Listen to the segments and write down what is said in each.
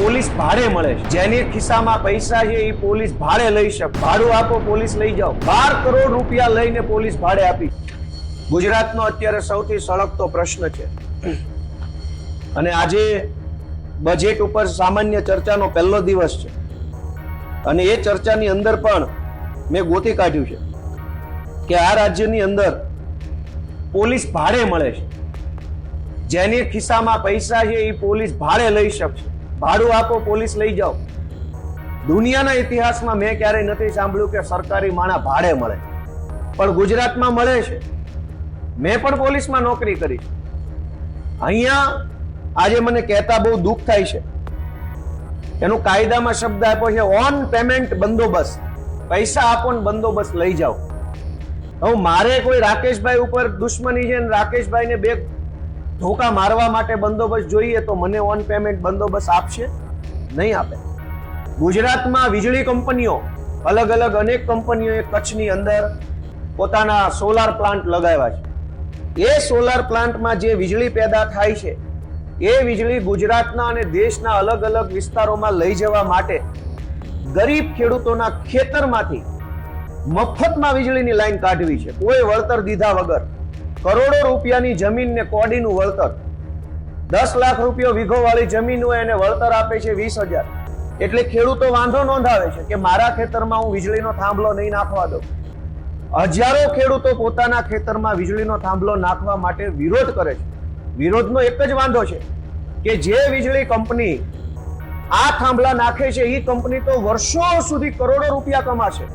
Police ભાડે મળે છે। જેની ખિસ્સામાં પૈસા છે એ પોલીસ ભાડે લઈ શકે। ભાડું આપો, પોલીસ લઈ જાઓ। 12 કરોડ રૂપિયા લઈને પોલીસ ભાડે આપી। ગુજરાતનો અત્યારે સૌથી સળગતો પ્રશ્ન છે અને આજે બજેટ ઉપર સામાન્ય ચર્ચાનો પહેલો દિવસ છે અને એ ચર્ચાની અંદર પણ મેં ગોતી કાઢ્યું છે કે આ રાજ્યની અંદર પોલીસ ભાડે મળે છે। જેની ખિસ્સામાં પૈસા છે એ પોલીસ ભાડે લઈ શકશે। ભાડું આપો, પોલીસ લઈ જાઓ। દુનિયાના ઇતિહાસમાં મેં ક્યારેય નથી સાંભળ્યું કે સરકારી માણા ભાડે મળે, પણ ગુજરાતમાં મળે છે। મેં પણ પોલીસમાં નોકરી કરી છે। અહીંયા આજે મને કહેતા બહુ દુઃખ થાય છે। એનું કાયદામાં શબ્દ આપ્યો છે ઓન પેમેન્ટ બંદોબસ્ત। પૈસા આપો ને બંદોબસ્ત લઈ જાઓ। હવે મારે કોઈ રાકેશભાઈ ઉપર દુશ્મની છે ને રાકેશભાઈને બે ધોકા મારવા માટે બંદોબસ્ત જોઈએ તો મને ઓન પેમેન્ટ બંદોબસ્ત આપશે? નહીં આપે। ગુજરાતમાં વીજળી કંપનીઓ અલગ અલગ અનેક કંપનીઓએ કચ્છની અંદર પોતાના સોલાર પ્લાન્ટ લગાવ્યા છે। એ સોલાર પ્લાન્ટમાં જે વીજળી પેદા થાય છે એ વીજળી ગુજરાતના અને દેશના અલગ અલગ વિસ્તારોમાં લઈ જવા માટે ગરીબ ખેડૂતોના ખેતરમાંથી મફતમાં વીજળીની લાઈન કાઢવી છે, કોઈ વળતર દીધા વગર। કરોડો રૂપિયાની જમીનને કોડીનું વળતર, 10 લાખ રૂપિયા વીઘો વાળી જમીન હોય એને વળતર આપે છે 20,000। એટલે ખેડૂતો વાંધો નોંધાવે છે કે મારા ખેતરમાં હું વીજળીનો થાંભલો નહીં નાખવા દઉં। હજારો ખેડૂતો પોતાના ખેતરમાં વીજળીનો થાંભલો નાખવા માટે વિરોધ કરે છે। વિરોધનો એક જ વાંધો છે કે જે વીજળી કંપની આ થાંભલા નાખે છે એ કંપની તો વર્ષો સુધી કરોડો રૂપિયા કમાશે,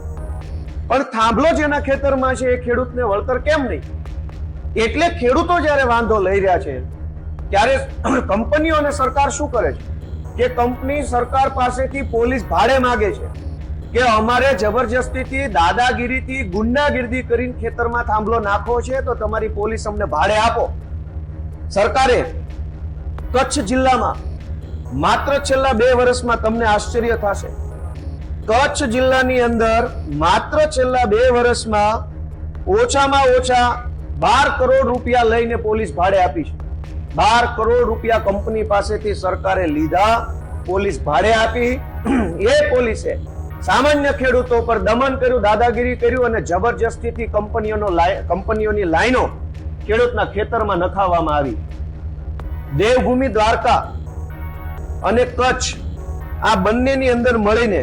પણ થાંભલો જેના ખેતરમાં છે એ ખેડૂતને વળતર કેમ નહીં? એટલે ખેડૂતો જ્યારે વાંધો લઈ રહ્યા છે ત્યારે કંપનીઓ અને સરકાર શું કરે છે કે કંપની સરકાર પાસેથી પોલીસ ભાડે માંગે છે કે અમારે જબરજસ્તીથી, દાદાગીરીથી, ગુંડાગીરી કરીને ખેતરમાં થાંભલો નાખવો છે તો તમારી પોલીસ અમને ભાડે આપો। સરકારે કચ્છ જિલ્લામાં માત્ર છેલ્લા 2 વર્ષમાં તમને આશ્ચર્ય થશે, કચ્છ જિલ્લાની અંદર માત્ર છેલ્લા 2 વર્ષમાં ઓછામાં ઓછા 12 કરોડ રૂપિયા લઈને પોલીસ ભાડે આપી છે। 12 કરોડ રૂપિયા કંપની પાસેથી સરકારે લીધા, પોલીસ ભાડે આપી। એ પોલીસે સામાન્ય ખેડૂતો પર દમન કર્યું, દાદાગીરી કર્યું અને જબરજસ્તીથી કંપનીઓની લાઈનો ખેડૂતના ખેતરમાં નખાવવામાં આવી। દેવભૂમિ દ્વારકા અને કચ્છ આ બંનેની અંદર મળીને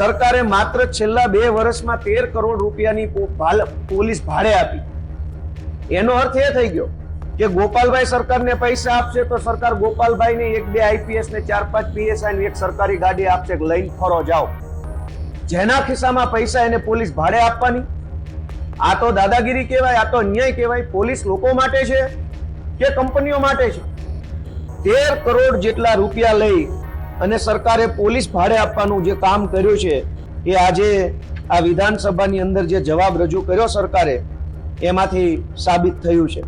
સરકારે માત્ર છેલ્લા 2 વર્ષમાં 13 કરોડ રૂપિયાની પોલીસ ભાડે આપી। એનો અર્થ એ થઈ ગયો કે ગોપાલભાઈ સરકારને પૈસા આપશે તો સરકાર ગોપાલભાઈને 1-2 આઈપીએસ ને 4-5 પીએસઆઈ ની એક સરકારી ગાડી આપશે, લઈને ફરો જાઓ। જેના ખિસ્સામાં પૈસા એને પોલીસ ભાડે આપવાની। આ તો દાદાગીરી કહેવાય, આ તો અન્યાય કહેવાય। પોલીસ લોકો માટે છે કે કંપનીઓ માટે છે? 13 કરોડ જેટલા રૂપિયા લઈ અને સરકારે પોલીસ ભાડે આપવાનું જે કામ કર્યું છે એ આજે આ વિધાનસભાની અંદર જે જવાબ રજૂ કર્યો સરકારે એમાંથી સાબિત થયું છે।